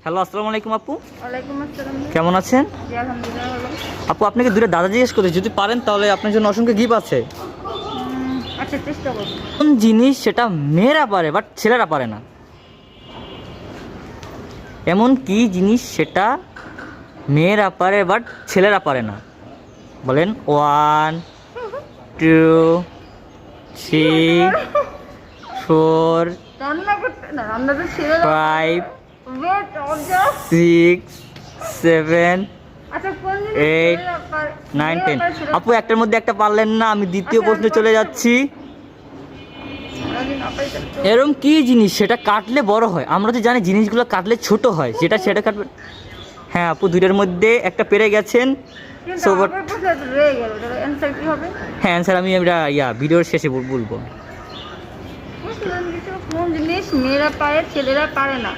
Hello, আসসালামু আলাইকুম আপু। ওয়ালাইকুম আসসালাম। কেমন আছেন? জি আলহামদুলিল্লাহ ভালো। আপু, আপনাকে দুটো দাদা জিজ্ঞেস করতে, যদি পারেন তাহলে আপনার জন্য অসংখ্য গিফট আছে। আচ্ছা চেষ্টা করব। কোন জিনিস সেটা মেয়েরা পারে বাট ছেলেরা পারে না? এমন কি জিনিস সেটা মেয়েরা পারে বাট ছেলেরা পারে না? বলেন। 1 2 3 4 রান্না করতে না, রান্না তো ছিল না। 5 ওয়েট অর্ডার। 6 7 আচ্ছা কোন জিনিস 8 ছেলেরা পারে? 9 মেয়েরা 10। পারে, ছেলেরা আপু, একটার মধ্যে একটা পারলেন না, আমি দ্বিতীয় আচ্ছা, প্রশ্নে চলে যাচ্ছি। যদি না পারি তাহলে তো- এরকম কি জিনিস সেটা কাটলে বড় হয়? আমরা তো জানি জিনিসগুলো কাটলে ছোট হয়, সেটা কাটবে। হ্যাঁ আপু, দুইটার মধ্যে একটা পেরে গেছেন। কিন্তু So, আগের প্রশ্ন তো রয়ে গেল, ওটার অ্যান্সার কি হবে? হ্যাঁ, অ্যান্সার আমি এটা ভিডিওর শেষে বলবো। কোন জিনিস মেয়েরা পারে ছেলেরা পারে না?